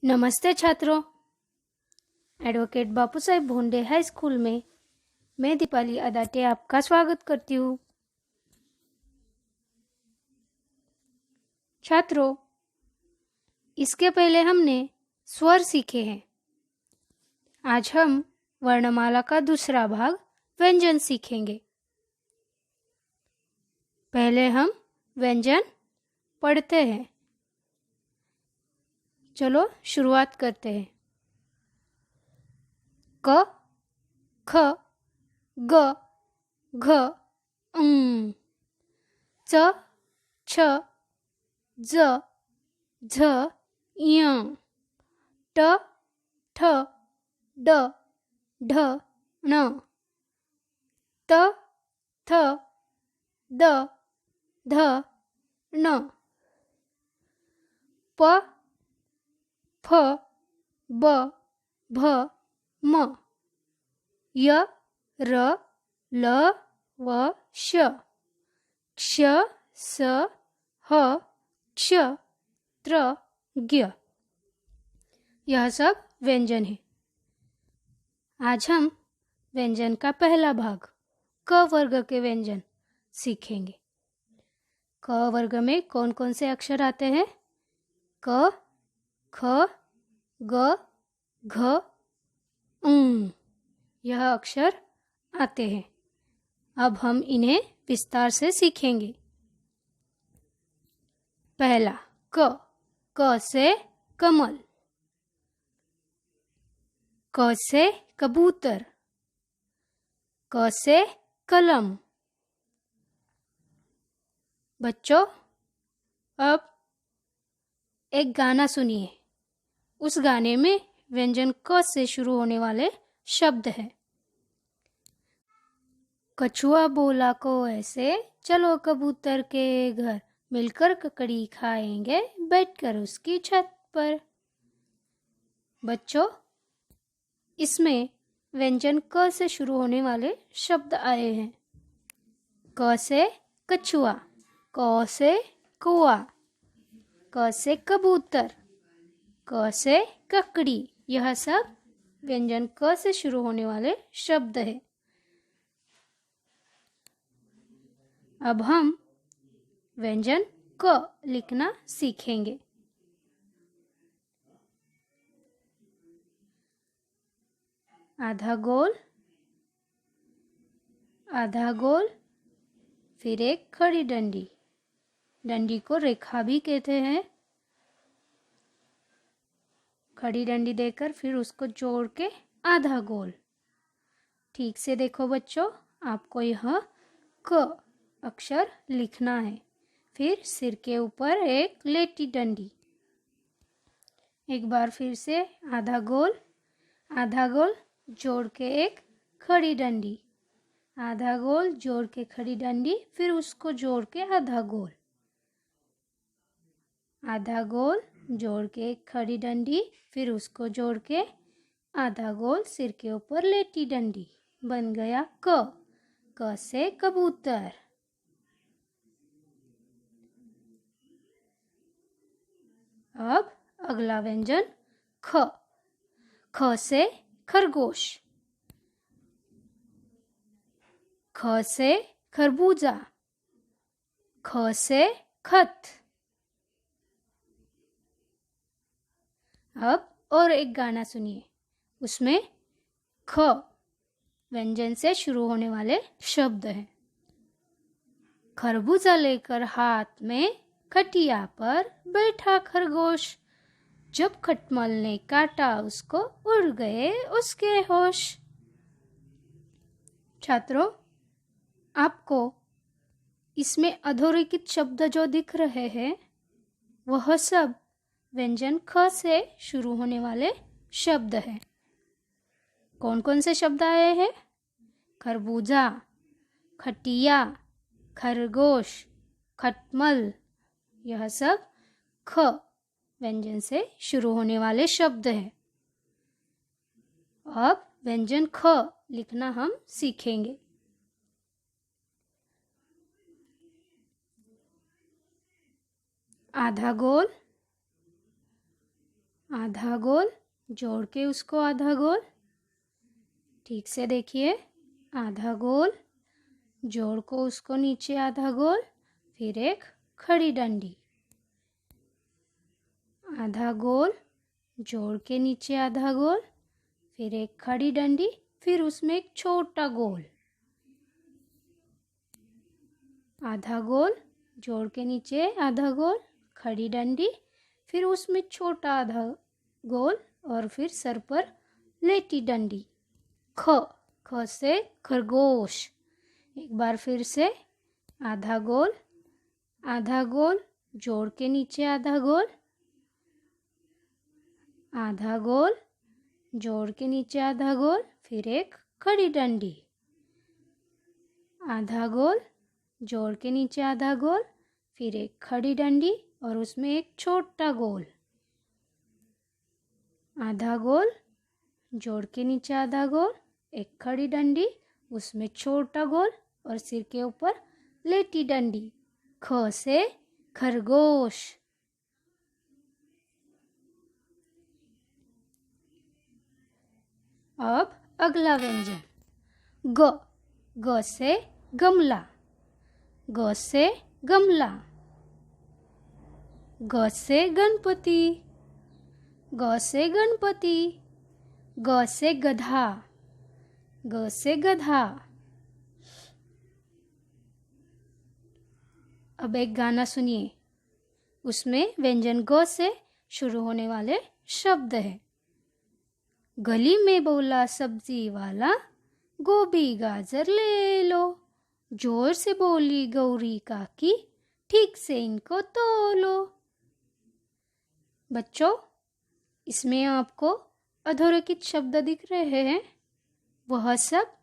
नमस्ते छात्रों। एडवोकेट बापू साहेब Bhonde high school में मैं दीपाली अदाटे आपका स्वागत करती हूँ। छात्रों, इसके पहले हमने स्वर सीखे हैं। आज हम वर्णमाला का दूसरा भाग व्यंजन सीखेंगे। पहले हम व्यंजन पढ़ते हैं। चलो शुरुआत करते हैं। क, ख, ग, घ, ङ, च, छ, ज, झ, ञ, ट, ठ, ड, ढ, ण, त, थ, द, ध, न, प, फ, ब, भ, म, य, र, ल, व, श, क्ष, स, ह, क्ष, त्र, ज्ञ। यह सब व्यंजन है। आज हम व्यंजन का पहला भाग क वर्ग के व्यंजन सीखेंगे। क वर्ग में कौन कौन से अक्षर आते हैं? क, ख, ग, घ, ङ। यह अक्षर आते हैं। अब हम इन्हें विस्तार से सीखेंगे। पहला क। क से कमल। क से कबूतर। क से कलम। बच्चों, अब एक गाना सुनिए। उस गाने में व्यंजन क से शुरू होने वाले शब्द हैं। कछुआ बोला को ऐसे, चलो कबूतर के घर, मिलकर ककड़ी खाएंगे बैठकर उसकी छत पर। बच्चों, इसमें व्यंजन क से शुरू होने वाले शब्द आए हैं। क से कछुआ, क से कौआ, क से कबूतर, क से ककड़ी। यह सब व्यंजन क से शुरू होने वाले शब्द हैं। अब हम व्यंजन क लिखना सीखेंगे। आधा गोल, आधा गोल, फिर एक खड़ी डंडी। डंडी को रेखा भी कहते हैं। खड़ी डंडी देकर फिर उसको जोड़ के आधा गोल। ठीक से देखो बच्चों, आपको यह क अक्षर लिखना है। फिर सिर के ऊपर एक लेटी डंडी। एक बार फिर से आधा गोल जोड़ के एक खड़ी डंडी, आधा गोल जोड़ के खड़ी डंडी, फिर उसको जोड़ के आधा गोल, आधा गोल जोड़ के एक खड़ी डंडी, फिर उसको जोड़ के आधा गोल, सिर के ऊपर लेटी डंडी। बन गया क। क से कबूतर। अब अगला व्यंजन ख। ख से खरगोश। ख से खरबूजा। ख से खत। अब और एक गाना सुनिए। उसमें ख व्यंजन से शुरू होने वाले शब्द हैं। खरबूजा लेकर हाथ में, खटिया पर बैठा खरगोश, जब खटमल ने काटा उसको, उड़ गए उसके होश। छात्रों, आपको इसमें अधोरेखित शब्द जो दिख रहे हैं वह सब व्यंजन ख से शुरू होने वाले शब्द हैं। कौन कौन से शब्द आए हैं? खरबूजा, खटिया, खरगोश, खटमल। यह सब ख व्यंजन से शुरू होने वाले शब्द हैं। अब व्यंजन ख लिखना हम सीखेंगे। आधा गोल, आधा गोल, जोड़ के उसको आधा गोल। ठीक से देखिए, आधा गोल, जोड़ को उसको नीचे आधा गोल, फिर एक खड़ी डंडी। आधा गोल, जोड़ के नीचे आधा गोल, फिर एक खड़ी डंडी, फिर उसमें एक छोटा गोल। आधा गोल, जोड़ के नीचे आधा गोल, खड़ी डंडी, फिर उसमें छोटा आधा गोल और फिर सर पर लेटी डंडी। ख, ख से खरगोश। एक बार फिर से, आधा गोल, आधा गोल, जोड़ के नीचे आधा गोल, आधा गोल, जोड़ के नीचे आधा गोल, फिर एक खड़ी डंडी। आधा गोल, जोड़ के नीचे आधा गोल, फिर एक खड़ी डंडी और उसमें एक छोटा गोल। आधा गोल, जोड़ के नीचे आधा गोल, एक खड़ी डंडी, उसमें छोटा गोल और सिर के ऊपर लेटी डंडी। ख से खरगोश। अब अगला व्यंजन ग, ग से गमला। ग से गमला। ग से गणपति। ग से गणपति। ग से गधा। ग से गधा। अब एक गाना सुनिए, उसमें व्यंजन ग से शुरू होने वाले शब्द हैं। गली में बोला सब्जी वाला, गोभी गाजर ले लो। जोर से बोली गौरी काकी, ठीक से इनको तोलो। बच्चों, इसमें आपको अधोरेखित शब्द दिख रहे हैं, वह सब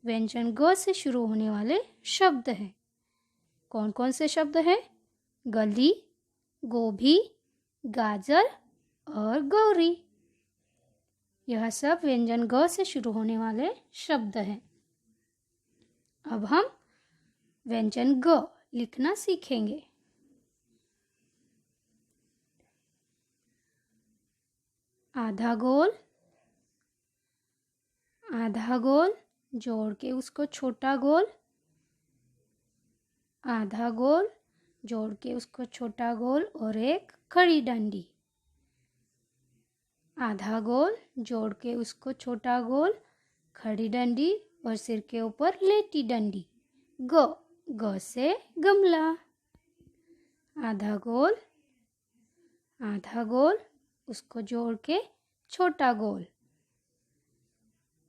व्यंजन ग से शुरू होने वाले शब्द हैं। कौन कौन से शब्द हैं? गली, गोभी, गाजर और गौरी। यह सब व्यंजन ग से शुरू होने वाले शब्द हैं। अब हम व्यंजन ग लिखना सीखेंगे। आधा गोल, आधा गोल, जोड़ के उसको छोटा गोल, आधा गोल, जोड़ के उसको छोटा गोल और एक खड़ी डंडी। आधा गोल, जोड़ के उसको छोटा गोल, खड़ी डंडी और सिर के ऊपर लेटी डंडी। ग, ग से गमला। आधा गोल, आधा गोल, उसको जोड़ के छोटा गोल,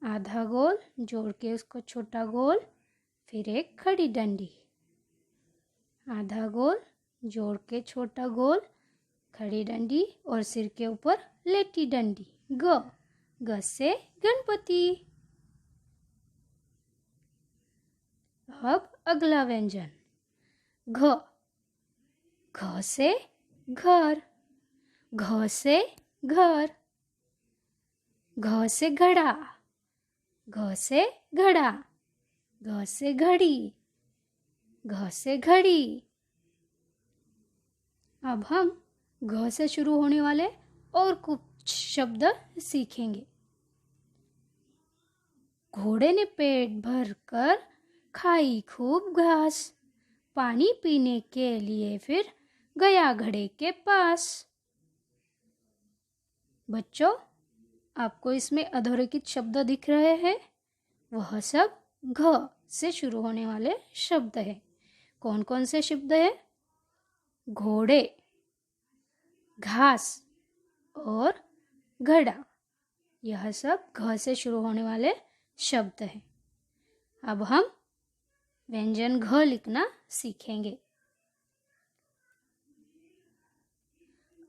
आधा गोल, जोड़ के उसको छोटा गोल, फिर एक खड़ी डंडी। आधा गोल, जोड़ के छोटा गोल, खड़ी डंडी और सिर के ऊपर लेटी डंडी। ग, ग से गणपति। अब अगला व्यंजन घ, घ से घर। घ से घर। घ से घड़ा। घ से घड़ा। घ से घड़ी। घ से घड़ी। अब हम घ से शुरू होने वाले और कुछ शब्द सीखेंगे। घोड़े ने पेट भर कर खाई खूब घास, पानी पीने के लिए फिर गया घड़े के पास। बच्चों, आपको इसमें अधोरेखित शब्द दिख रहे हैं, वह सब घ से शुरू होने वाले शब्द हैं। कौन कौन से शब्द हैं? घोड़े, घास और घड़ा। यह सब घ से शुरू होने वाले शब्द हैं। अब हम व्यंजन घ लिखना सीखेंगे।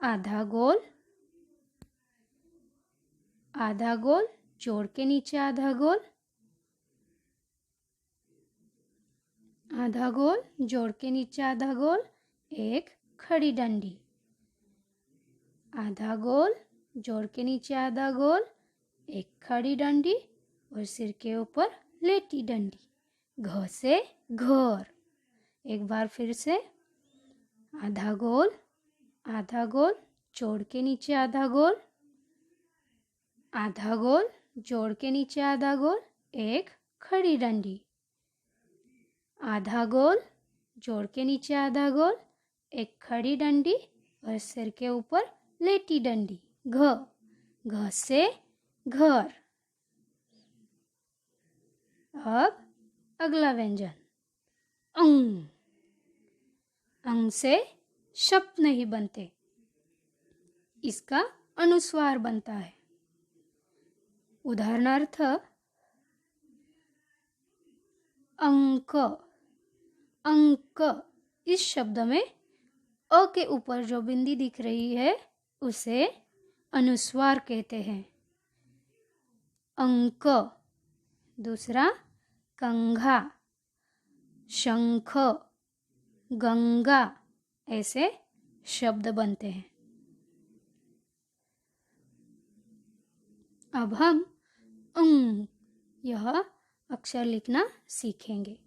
आधा गोल, आधा गोल, जोड़ के नीचे आधा गोल, आधा गोल, जोड़ के नीचे आधा गोल, एक खड़ी डंडी। आधा गोल, जोड़ के नीचे आधा गोल, एक खड़ी डंडी और सिर के ऊपर लेटी डंडी। घ से घर। एक बार फिर से, आधा गोल, आधा गोल, जोड़ के नीचे आधा गोल, आधा गोल, जोड़ के नीचे आधा गोल, एक खड़ी डंडी। आधा गोल, जोड़ के नीचे आधा गोल, एक खड़ी डंडी और सिर के ऊपर लेटी डंडी। घ, घ से घर। अब अगला व्यंजन अंग। अंग से शब्द नहीं बनते, इसका अनुस्वार बनता है। उदाहरणार्थ अंक। अंक, इस शब्द में अ के ऊपर जो बिंदी दिख रही है उसे अनुस्वार कहते हैं। अंक। दूसरा कंघा, शंख, गंगा, ऐसे शब्द बनते हैं। अब हम यह अक्षर लिखना सीखेंगे।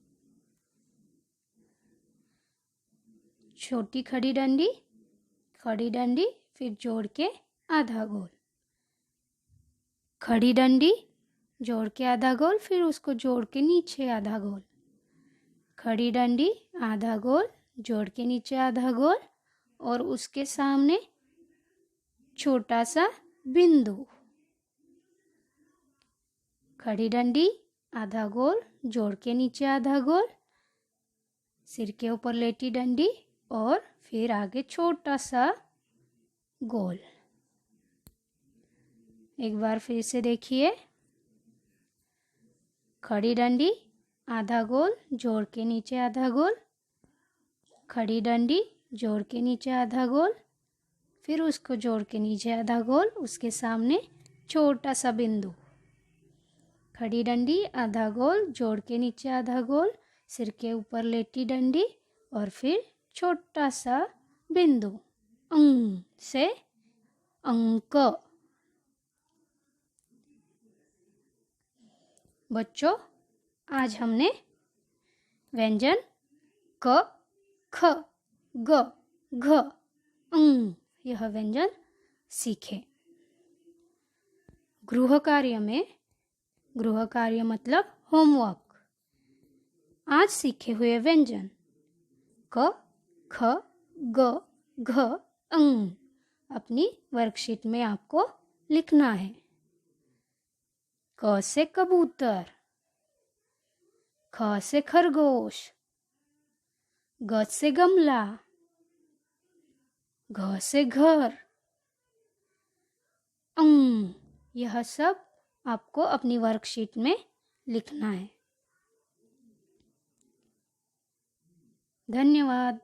छोटी खड़ी डंडी, फिर जोड़ के आधा गोल। खड़ी डंडी, जोड़ के आधा गोल, फिर उसको जोड़ के नीचे आधा गोल। खड़ी डंडी, आधा गोल, जोड़ के नीचे आधा गोल और उसके सामने छोटा सा बिंदु। खड़ी डंडी, आधा गोल, जोड़ के नीचे आधा गोल, सिर के ऊपर लेटी डंडी और फिर आगे छोटा सा गोल। एक बार फिर से देखिए। खड़ी डंडी, आधा गोल, जोड़ के नीचे आधा गोल, खड़ी डंडी, जोड़ के नीचे आधा गोल, फिर उसको जोड़ के नीचे आधा गोल, उसके सामने छोटा सा बिंदु। खड़ी डंडी, आधा गोल, जोड़ के नीचे आधा गोल, सिर के ऊपर लेटी डंडी और फिर छोटा सा बिंदु। अंग से अंक। बच्चों, आज हमने व्यंजन क, ख, ग, घ, अंग यह व्यंजन सीखे। गृह कार्य मतलब होमवर्क। आज सीखे हुए व्यंजन क, ख, ग, घ, अंग अपनी वर्कशीट में आपको लिखना है। क से कबूतर, ख से खरगोश, ग से गमला, घ से घर, अंग यह सब आपको अपनी वर्कशीट में लिखना है। धन्यवाद।